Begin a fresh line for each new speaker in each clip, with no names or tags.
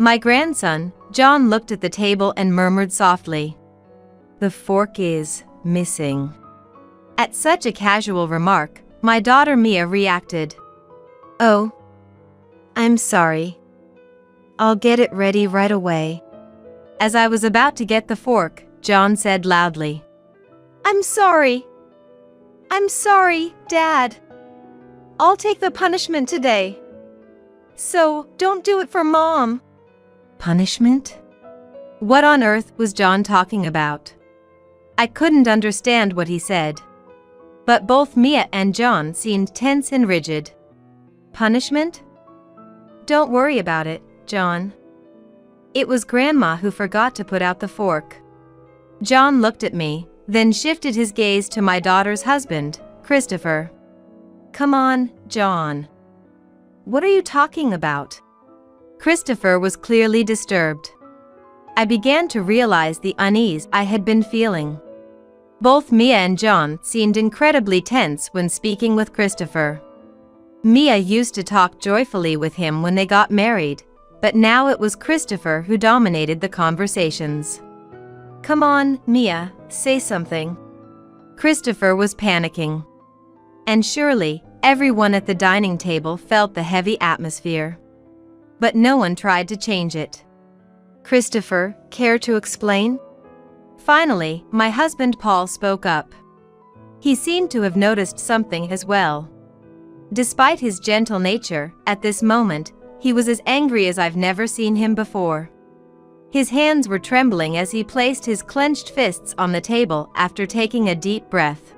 My grandson, John, looked at the table and murmured softly, "The fork is missing." At such a casual remark, my daughter Mia reacted, "Oh, I'm sorry. I'll get it ready right away." As I was about to get the fork, John said loudly, "I'm sorry. I'm sorry, Dad. I'll take the punishment today. So, don't do it for Mom." Punishment? What on earth was John talking about? I couldn't understand what he said. But both Mia and John seemed tense and rigid. Punishment? Don't worry about it, John. It was Grandma who forgot to put out the fork. John looked at me, then shifted his gaze to my daughter's husband, Christopher. Come on, John. What are you talking about? Christopher was clearly disturbed. I began to realize the unease I had been feeling. Both Mia and John seemed incredibly tense when speaking with Christopher. Mia used to talk joyfully with him when they got married, but now it was Christopher who dominated the conversations. Come on, Mia, say something. Christopher was panicking. And surely, everyone at the dining table felt the heavy atmosphere. But no one tried to change it. Christopher, care to explain? Finally, my husband Paul spoke up. He seemed to have noticed something as well. Despite his gentle nature, at this moment, he was as angry as I've never seen him before. His hands were trembling as he placed his clenched fists on the table after taking a deep breath.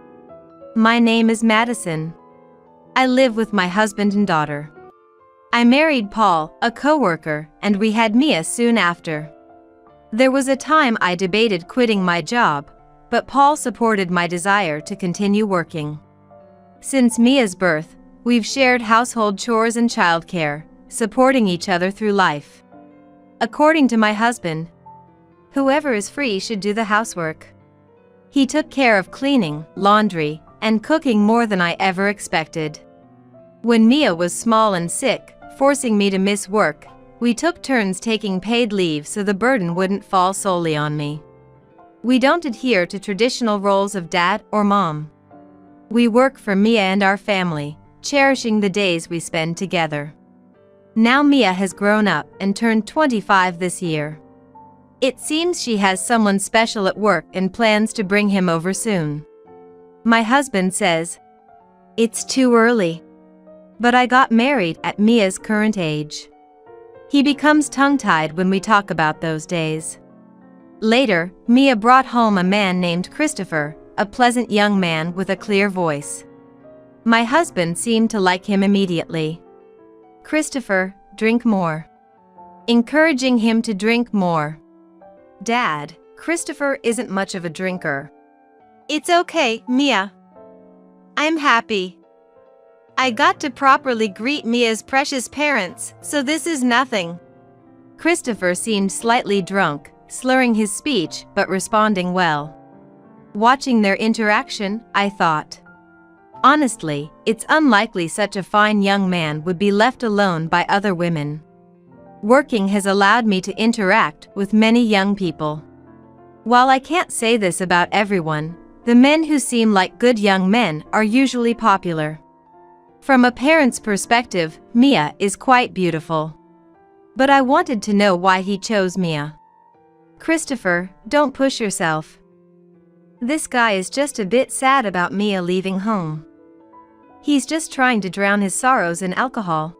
My name is Madison. I live with my husband and daughter. I married Paul, a coworker, and we had Mia soon after. There was a time I debated quitting my job, but Paul supported my desire to continue working. Since Mia's birth, we've shared household chores and childcare, supporting each other through life. According to my husband, whoever is free should do the housework. He took care of cleaning, laundry, and cooking more than I ever expected. When Mia was small and sick, forcing me to miss work, we took turns taking paid leave so the burden wouldn't fall solely on me. We don't adhere to traditional roles of dad or mom. We work for Mia and our family, cherishing the days we spend together. Now Mia has grown up and turned 25 this year. It seems she has someone special at work and plans to bring him over soon. My husband says, "It's too early." But I got married at Mia's current age. He becomes tongue-tied when we talk about those days. Later, Mia brought home a man named Christopher, a pleasant young man with a clear voice. My husband seemed to like him immediately. Christopher, drink more. Encouraging him to drink more. Dad, Christopher isn't much of a drinker. It's okay, Mia. I'm happy. I got to properly greet Mia's precious parents, so this is nothing. Christopher seemed slightly drunk, slurring his speech but responding well. Watching their interaction, I thought. Honestly, it's unlikely such a fine young man would be left alone by other women. Working has allowed me to interact with many young people. While I can't say this about everyone, the men who seem like good young men are usually popular. From a parent's perspective, Mia is quite beautiful. But I wanted to know why he chose Mia. Christopher, don't push yourself. This guy is just a bit sad about Mia leaving home. He's just trying to drown his sorrows in alcohol.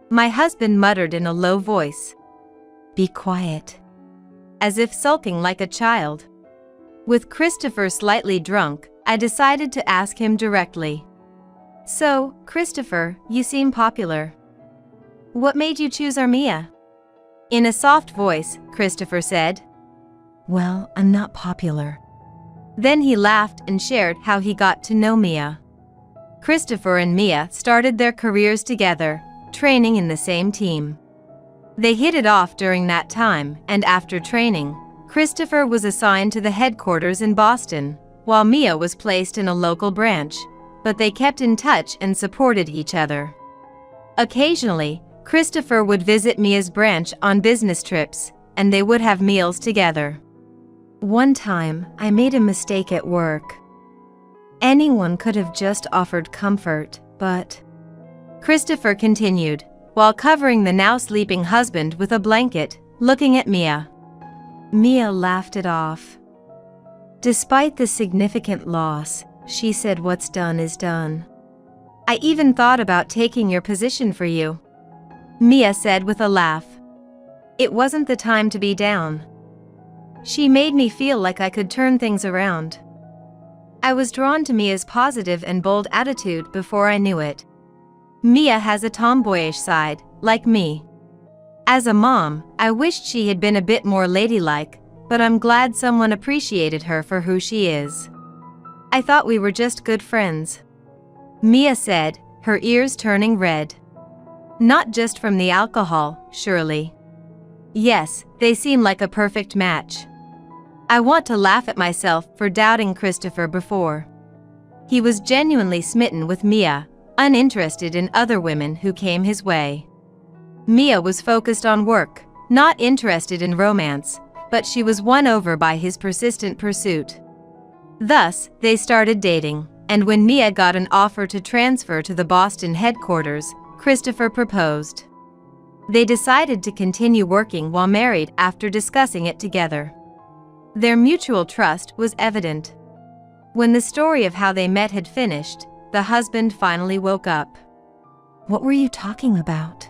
My husband muttered in a low voice. Be quiet. As if sulking like a child. With Christopher slightly drunk, I decided to ask him directly. So, Christopher, you seem popular. What made you choose our Mia? In a soft voice, Christopher said. Well, I'm not popular. Then he laughed and shared how he got to know Mia. Christopher and Mia started their careers together, training in the same team. They hit it off during that time, and after training, Christopher was assigned to the headquarters in Boston, while Mia was placed in a local branch, but they kept in touch and supported each other. Occasionally, Christopher would visit Mia's branch on business trips, and they would have meals together. One time, I made a mistake at work. Anyone could have just offered comfort, but... Christopher continued, while covering the now sleeping husband with a blanket, looking at Mia. Mia laughed it off. Despite the significant loss, she said, "What's done is done. I even thought about taking your position for you," Mia said with a laugh. It wasn't the time to be down. She made me feel like I could turn things around. I was drawn to Mia's positive and bold attitude before I knew it. Mia has a tomboyish side, like me. As a mom, I wished she had been a bit more ladylike, but I'm glad someone appreciated her for who she is. I thought we were just good friends, Mia said, her ears turning red. Not just from the alcohol, surely. Yes, they seem like a perfect match. I want to laugh at myself for doubting Christopher before. He was genuinely smitten with Mia, uninterested in other women who came his way. Mia was focused on work, not interested in romance, but she was won over by his persistent pursuit. Thus, they started dating, and when Mia got an offer to transfer to the Boston headquarters, Christopher proposed. They decided to continue working while married after discussing it together. Their mutual trust was evident. When the story of how they met had finished, the husband finally woke up. "What were you talking about?"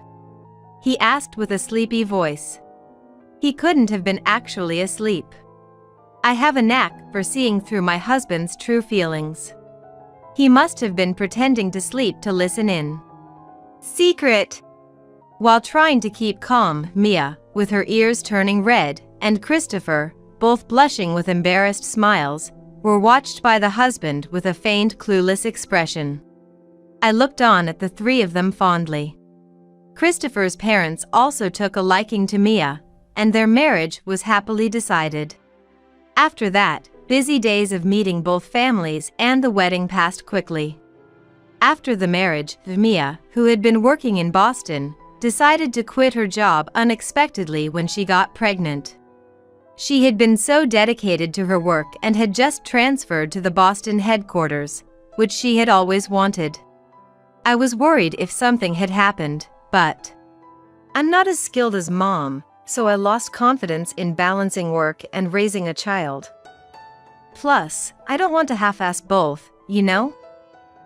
he asked with a sleepy voice. He couldn't have been actually asleep. I have a knack for seeing through my husband's true feelings. He must have been pretending to sleep to listen in. Secret! While trying to keep calm, Mia, with her ears turning red, and Christopher, both blushing with embarrassed smiles, were watched by the husband with a feigned clueless expression. I looked on at the three of them fondly. Christopher's parents also took a liking to Mia, and their marriage was happily decided. After that, busy days of meeting both families and the wedding passed quickly. After the marriage, Mia, who had been working in Boston, decided to quit her job unexpectedly when she got pregnant. She had been so dedicated to her work and had just transferred to the Boston headquarters, which she had always wanted. I was worried if something had happened, but I'm not as skilled as Mom, so I lost confidence in balancing work and raising a child. Plus, I don't want to half-ass both, you know?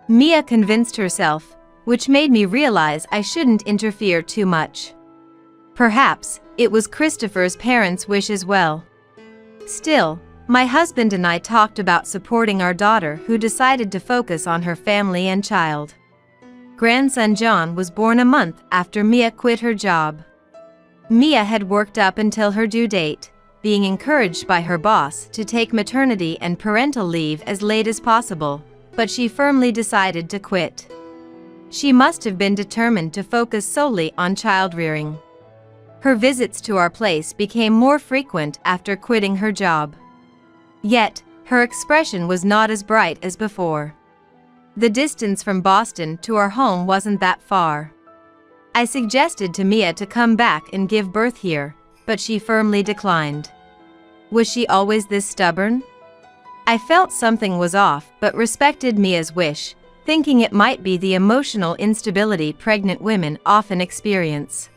Mia convinced herself, which made me realize I shouldn't interfere too much. Perhaps it was Christopher's parents' wish as well. Still, my husband and I talked about supporting our daughter, who decided to focus on her family and child. Grandson John was born a month after Mia quit her job. Mia had worked up until her due date, being encouraged by her boss to take maternity and parental leave as late as possible, but she firmly decided to quit. She must have been determined to focus solely on child-rearing. Her visits to our place became more frequent after quitting her job. Yet, her expression was not as bright as before. The distance from Boston to our home wasn't that far. I suggested to Mia to come back and give birth here, but she firmly declined. Was she always this stubborn? I felt something was off, but respected Mia's wish, thinking it might be the emotional instability pregnant women often experience.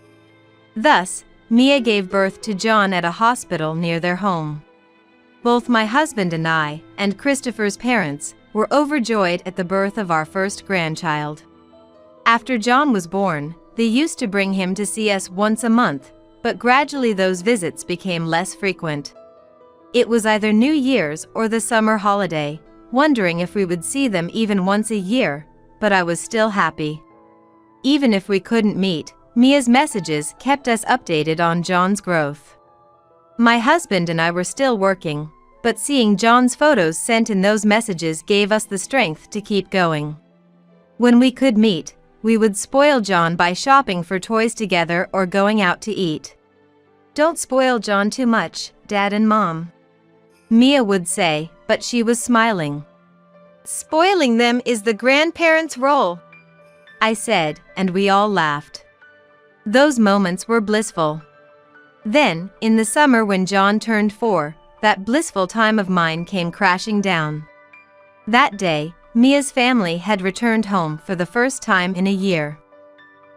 Thus, Mia gave birth to John at a hospital near their home. Both my husband and I, and Christopher's parents, were overjoyed at the birth of our first grandchild. After John was born, they used to bring him to see us once a month, but gradually those visits became less frequent. It was either New Year's or the summer holiday, wondering if we would see them even once a year, but I was still happy. Even if we couldn't meet, Mia's messages kept us updated on John's growth. My husband and I were still working, but seeing John's photos sent in those messages gave us the strength to keep going. When we could meet, we would spoil John by shopping for toys together or going out to eat. "Don't spoil John too much, Dad and Mom," Mia would say, but she was smiling. "Spoiling them is the grandparents' role," I said, and we all laughed. Those moments were blissful. Then, in the summer when John turned 4, that blissful time of mine came crashing down. That day, Mia's family had returned home for the first time in a year.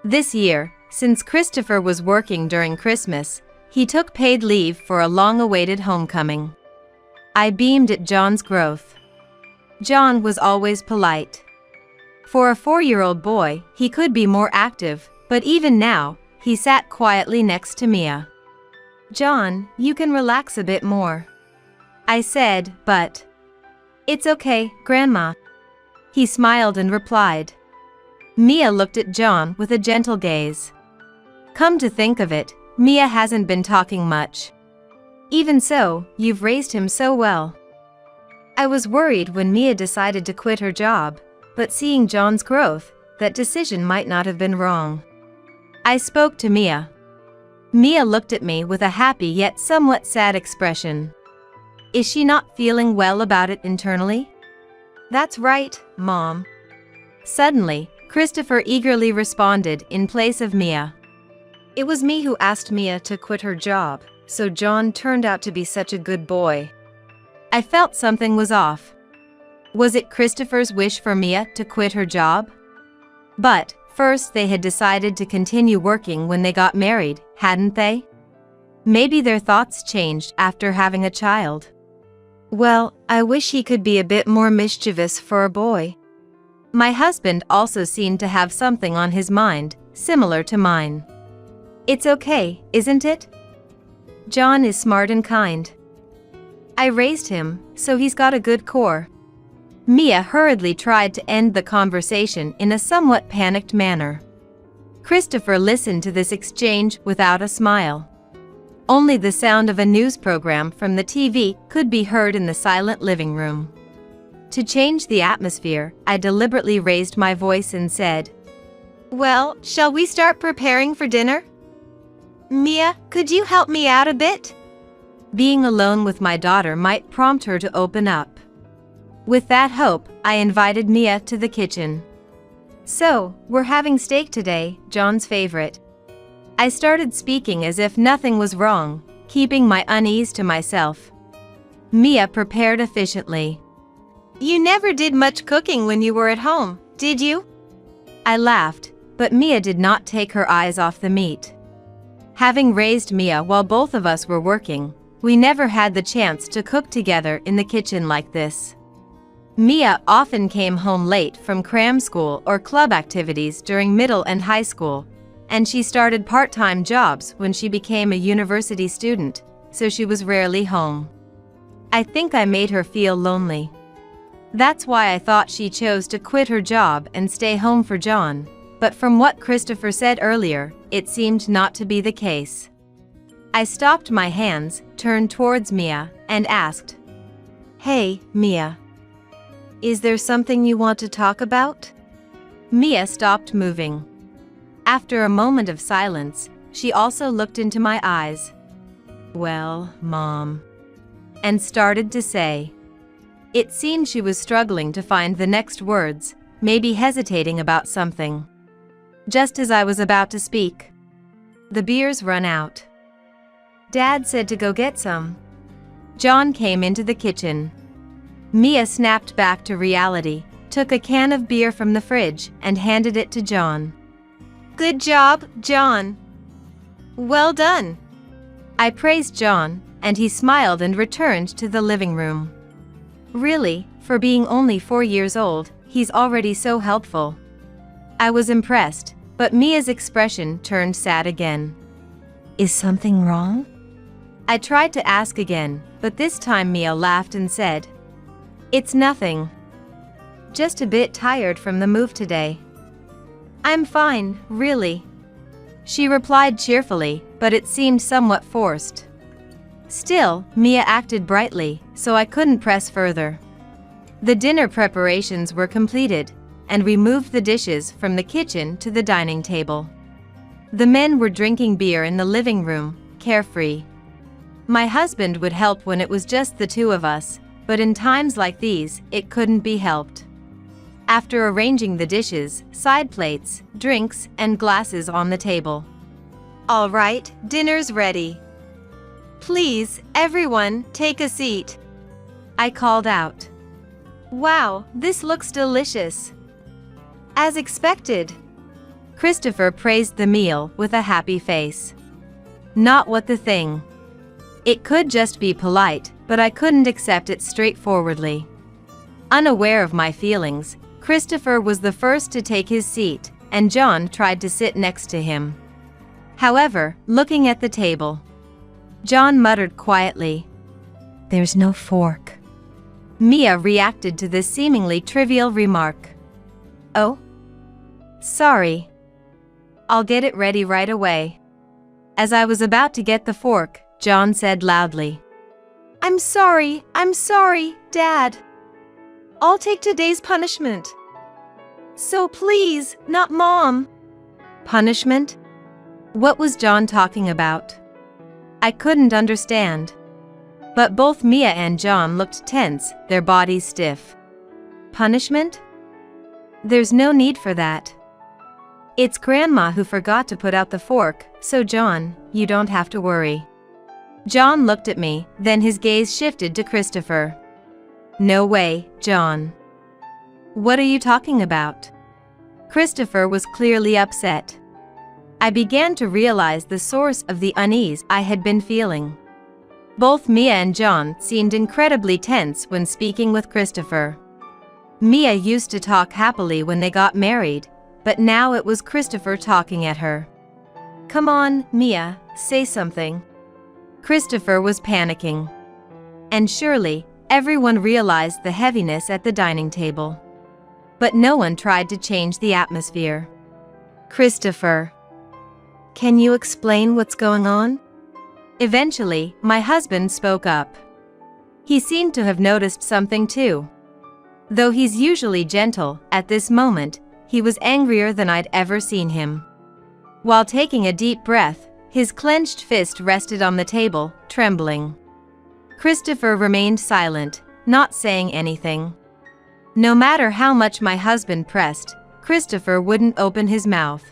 This year, since Christopher was working during Christmas, he took paid leave for a long-awaited homecoming. I beamed at John's growth. John was always polite. For a 4-year-old boy, he could be more active, but even now, he sat quietly next to Mia. "John, you can relax a bit more," I said, but "It's okay, Grandma." He smiled and replied. Mia looked at John with a gentle gaze. Come to think of it, Mia hasn't been talking much. Even so, you've raised him so well. I was worried when Mia decided to quit her job, but seeing John's growth, that decision might not have been wrong. I spoke to Mia. Mia looked at me with a happy yet somewhat sad expression. Is she not feeling well about it internally? That's right, Mom. Suddenly, Christopher eagerly responded in place of Mia. It was me who asked Mia to quit her job, so John turned out to be such a good boy. I felt something was off. Was it Christopher's wish for Mia to quit her job? But, first they had decided to continue working when they got married, hadn't they? Maybe their thoughts changed after having a child. Well, I wish he could be a bit more mischievous for a boy. My husband also seemed to have something on his mind, similar to mine. It's okay, isn't it? John is smart and kind. I raised him, so he's got a good core. Mia hurriedly tried to end the conversation in a somewhat panicked manner. Christopher listened to this exchange without a smile. Only the sound of a news program from the TV could be heard in the silent living room. To change the atmosphere, I deliberately raised my voice and said, "Well, shall we start preparing for dinner? Mia, could you help me out a bit?" Being alone with my daughter might prompt her to open up. With that hope, I invited Mia to the kitchen. So, we're having steak today, John's favorite. I started speaking as if nothing was wrong, keeping my unease to myself. Mia prepared efficiently. You never did much cooking when you were at home, did you? I laughed, but Mia did not take her eyes off the meat. Having raised Mia while both of us were working, we never had the chance to cook together in the kitchen like this. Mia often came home late from cram school or club activities during middle and high school, and she started part-time jobs when she became a university student, so she was rarely home. I think I made her feel lonely. That's why I thought she chose to quit her job and stay home for John, but from what Christopher said earlier, it seemed not to be the case. I stopped my hands, turned towards Mia, and asked, Hey, Mia. Is there something you want to talk about? Mia stopped moving. After a moment of silence, she also looked into my eyes. Well, Mom. And started to say. It seemed she was struggling to find the next words, maybe hesitating about something. Just as I was about to speak, the beer's run out. Dad said to go get some. John came into the kitchen. Mia snapped back to reality, took a can of beer from the fridge, and handed it to John. Good job, John. Well done. I praised John, and he smiled and returned to the living room. Really, for being only 4 years old, he's already so helpful. I was impressed, but Mia's expression turned sad again. Is something wrong? I tried to ask again, but this time Mia laughed and said, It's nothing. Just a bit tired from the move today. I'm fine, really. She replied cheerfully, but it seemed somewhat forced. Still, Mia acted brightly, so I couldn't press further. The dinner preparations were completed, and we moved the dishes from the kitchen to the dining table. The men were drinking beer in the living room, carefree. My husband would help when it was just the two of us, but in times like these, it couldn't be helped. After arranging the dishes, side plates, drinks, and glasses on the table, All right, dinner's ready. Please, everyone, take a seat. I called out. Wow, this looks delicious. As expected. Christopher praised the meal with a happy face. Not what the thing. It could just be polite, but I couldn't accept it straightforwardly. Unaware of my feelings, Christopher was the first to take his seat, and John tried to sit next to him. However, looking at the table, John muttered quietly, "There's no fork." Mia reacted to this seemingly trivial remark. "Oh? Sorry. I'll get it ready right away." As I was about to get the fork, John said loudly, I'm sorry, Dad. I'll take today's punishment. So please, not Mom." Punishment? What was John talking about? I couldn't understand. But both Mia and John looked tense, their bodies stiff. Punishment? There's no need for that. It's Grandma who forgot to put out the fork, so John, you don't have to worry. John looked at me, then his gaze shifted to Christopher. No way, John. What are you talking about? Christopher was clearly upset. I began to realize the source of the unease I had been feeling. Both Mia and John seemed incredibly tense when speaking with Christopher. Mia used to talk happily when they got married, but now it was Christopher talking at her. Come on, Mia, say something. Christopher was panicking. And surely, everyone realized the heaviness at the dining table. But no one tried to change the atmosphere. Christopher, can you explain what's going on? Eventually, my husband spoke up. He seemed to have noticed something too. Though he's usually gentle, at this moment, he was angrier than I'd ever seen him. While taking a deep breath, his clenched fist rested on the table, trembling. Christopher remained silent, not saying anything. No matter how much my husband pressed, Christopher wouldn't open his mouth.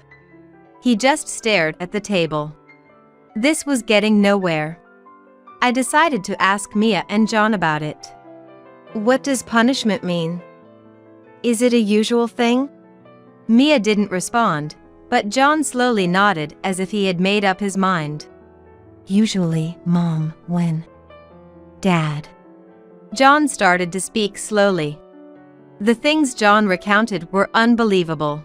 He just stared at the table. This was getting nowhere. I decided to ask Mia and John about it. What does punishment mean? Is it a usual thing? Mia didn't respond, but John slowly nodded as if he had made up his mind. Usually, Mom, when Dad. John started to speak slowly. The things John recounted were unbelievable.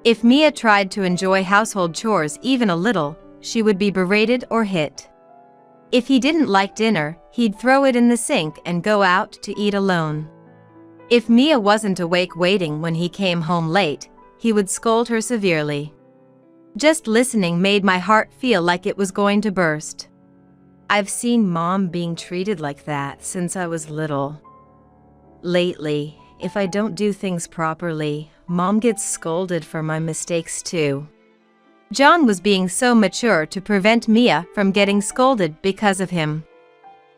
If Mia tried to enjoy household chores even a little, she would be berated or hit. If he didn't like dinner, he'd throw it in the sink and go out to eat alone. If Mia wasn't awake waiting when he came home late, he would scold her severely. Just listening made my heart feel like it was going to burst. I've seen Mom being treated like that since I was little. Lately, if I don't do things properly, Mom gets scolded for my mistakes too. John was being so mature to prevent Mia from getting scolded because of him.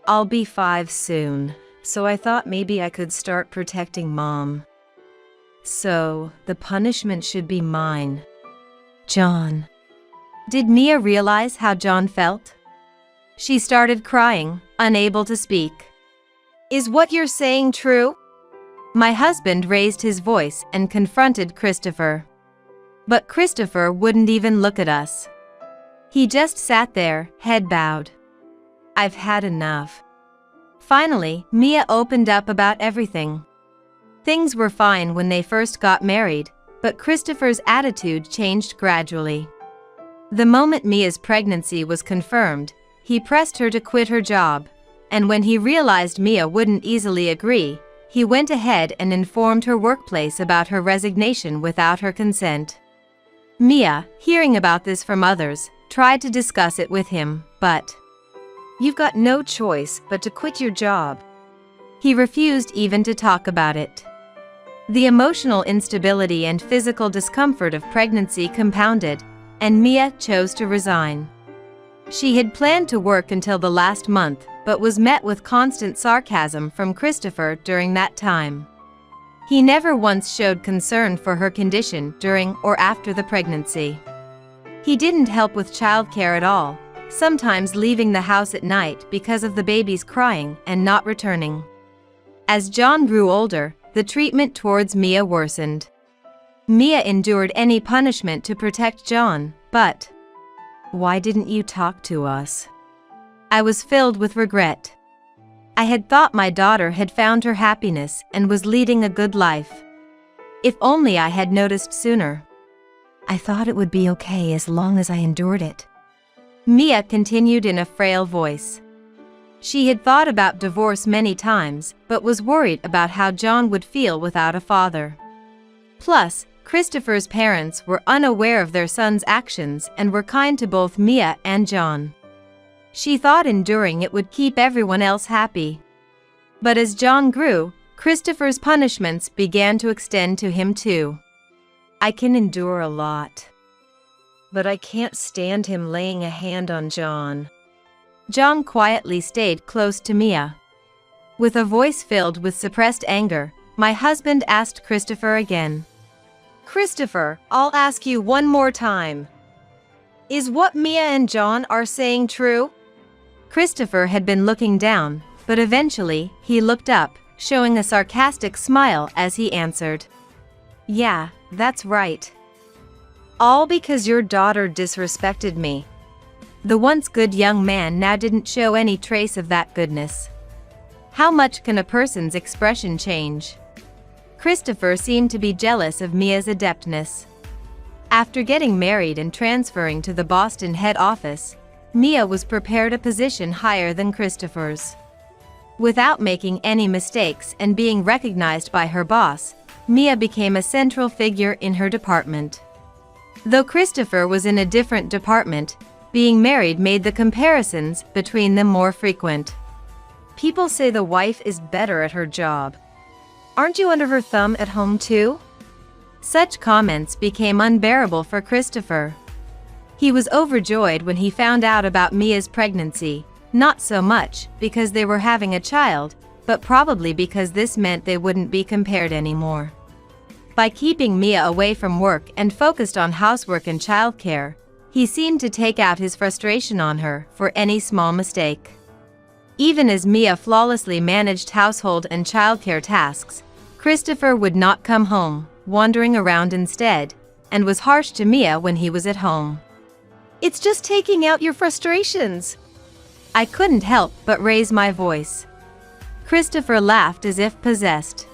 I'll be 5 soon, so I thought maybe I could start protecting Mom. So, the punishment should be mine. John. Did Mia realize how John felt? She started crying, unable to speak. Is what you're saying true? My husband raised his voice and confronted Christopher. But Christopher wouldn't even look at us. He just sat there, head bowed. I've had enough. Finally, Mia opened up about everything. Things were fine when they first got married, but Christopher's attitude changed gradually. The moment Mia's pregnancy was confirmed, he pressed her to quit her job, and when he realized Mia wouldn't easily agree, he went ahead and informed her workplace about her resignation without her consent. Mia, hearing about this from others, tried to discuss it with him, but you've got no choice but to quit your job. He refused even to talk about it. The emotional instability and physical discomfort of pregnancy compounded, and Mia chose to resign. She had planned to work until the last month, but was met with constant sarcasm from Christopher during that time. He never once showed concern for her condition during or after the pregnancy. He didn't help with childcare at all, sometimes leaving the house at night because of the baby's crying and not returning. As John grew older, the treatment towards Mia worsened. Mia endured any punishment to protect John, but why didn't you talk to us? I was filled with regret. I had thought my daughter had found her happiness and was leading a good life. If only I had noticed sooner. I thought it would be okay as long as I endured it. Mia continued in a frail voice. She had thought about divorce many times, but was worried about how John would feel without a father. Plus, Christopher's parents were unaware of their son's actions and were kind to both Mia and John. She thought enduring it would keep everyone else happy. But as John grew, Christopher's punishments began to extend to him too. I can endure a lot, but I can't stand him laying a hand on John. John quietly stayed close to Mia. With a voice filled with suppressed anger, my husband asked Christopher again. Christopher, I'll ask you one more time. Is what Mia and John are saying true? Christopher had been looking down, but eventually he looked up, showing a sarcastic smile as he answered. Yeah, that's right. All because your daughter disrespected me. The once good young man now didn't show any trace of that goodness. How much can a person's expression change? Christopher seemed to be jealous of Mia's adeptness. After getting married and transferring to the Boston head office, Mia was prepared a position higher than Christopher's. Without making any mistakes and being recognized by her boss, Mia became a central figure in her department. Though Christopher was in a different department, being married made the comparisons between them more frequent. People say the wife is better at her job. Aren't you under her thumb at home too? Such comments became unbearable for Christopher. He was overjoyed when he found out about Mia's pregnancy, not so much because they were having a child, but probably because this meant they wouldn't be compared anymore. By keeping Mia away from work and focused on housework and childcare, he seemed to take out his frustration on her for any small mistake. Even as Mia flawlessly managed household and childcare tasks, Christopher would not come home, wandering around instead, and was harsh to Mia when he was at home. It's just taking out your frustrations. I couldn't help but raise my voice. Christopher laughed as if possessed.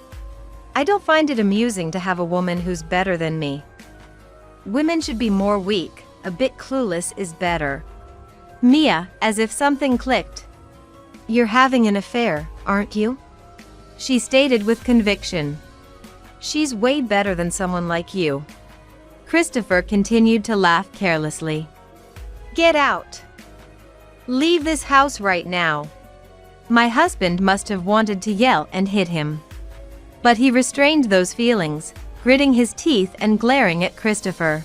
I don't find it amusing to have a woman who's better than me. Women should be more weak, a bit clueless is better. Mia, as if something clicked. You're having an affair, aren't you? She stated with conviction. She's way better than someone like you. Christopher continued to laugh carelessly. Get out. Leave this house right now. My husband must have wanted to yell and hit him. But he restrained those feelings, gritting his teeth and glaring at Christopher.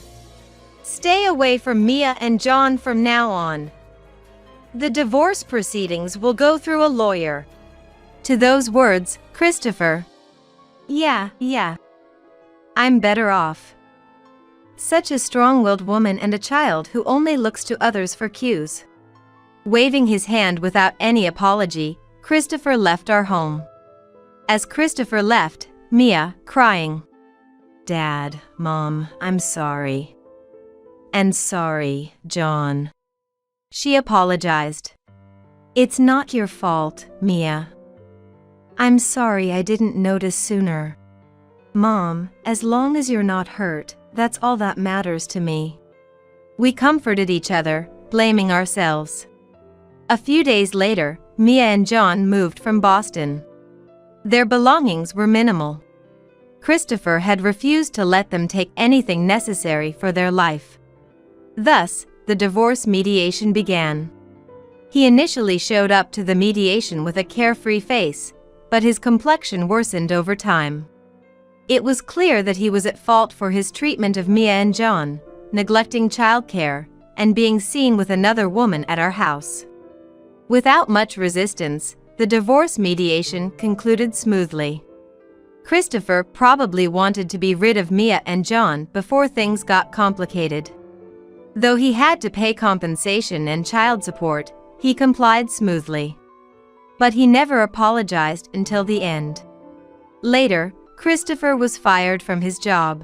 Stay away from Mia and John from now on. The divorce proceedings will go through a lawyer. To those words, Christopher. Yeah. I'm better off. Such a strong-willed woman and a child who only looks to others for cues. Waving his hand without any apology, Christopher left our home. As Christopher left, Mia, crying. Dad, Mom, I'm sorry. And sorry, John. She apologized. It's not your fault, Mia. I'm sorry I didn't notice sooner. Mom, as long as you're not hurt, that's all that matters to me. We comforted each other, blaming ourselves. A few days later, Mia and John moved from Boston. Their belongings were minimal. Christopher had refused to let them take anything necessary for their life. Thus, the divorce mediation began. He initially showed up to the mediation with a carefree face, but his complexion worsened over time. It was clear that he was at fault for his treatment of Mia and John, neglecting childcare, and being seen with another woman at our house. Without much resistance, the divorce mediation concluded smoothly. Christopher probably wanted to be rid of Mia and John before things got complicated. Though he had to pay compensation and child support, he complied smoothly. But he never apologized until the end. Later, Christopher was fired from his job.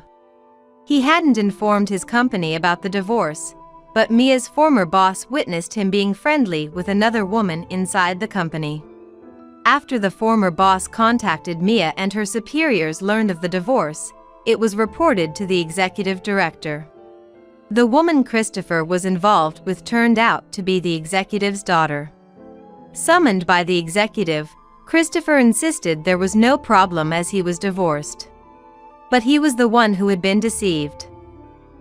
He hadn't informed his company about the divorce, but Mia's former boss witnessed him being friendly with another woman inside the company. After the former boss contacted Mia and her superiors learned of the divorce, it was reported to the executive director. The woman Christopher was involved with turned out to be the executive's daughter. Summoned by the executive, Christopher insisted there was no problem as he was divorced. But he was the one who had been deceived.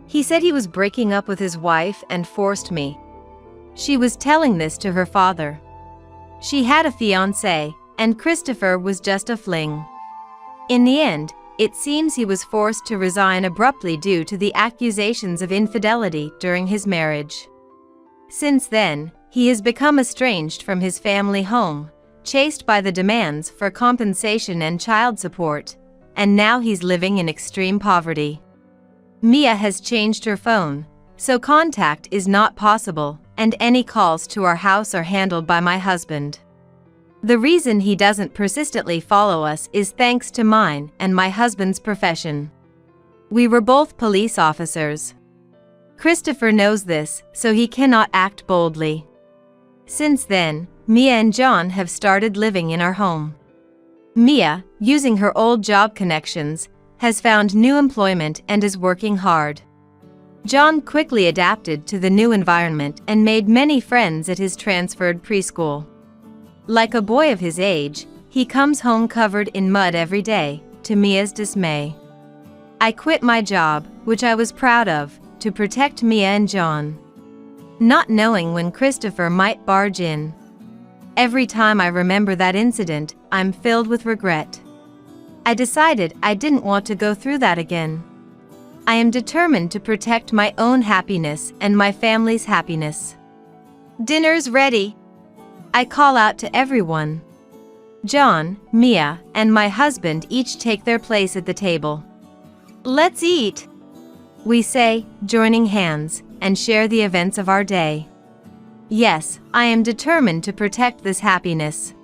He said he was breaking up with his wife and forced me. She was telling this to her father. She had a fiancé, and Christopher was just a fling. In the end, it seems he was forced to resign abruptly due to the accusations of infidelity during his marriage. Since then, he has become estranged from his family home, chased by the demands for compensation and child support, and now he's living in extreme poverty. Mia has changed her phone, so contact is not possible, and any calls to our house are handled by my husband. The reason he doesn't persistently follow us is thanks to mine and my husband's profession. We were both police officers. Christopher knows this, so he cannot act boldly. Since then, Mia and John have started living in our home. Mia, using her old job connections, has found new employment and is working hard. John quickly adapted to the new environment and made many friends at his transferred preschool. Like a boy of his age, he comes home covered in mud every day, to Mia's dismay. I quit my job, which I was proud of, to protect Mia and John, not knowing when Christopher might barge in. Every time I remember that incident, I'm filled with regret. I decided I didn't want to go through that again. I am determined to protect my own happiness and my family's happiness. Dinner's ready. I call out to everyone. John, Mia, and my husband each take their place at the table. Let's eat, we say, joining hands, and share the events of our day. Yes, I am determined to protect this happiness.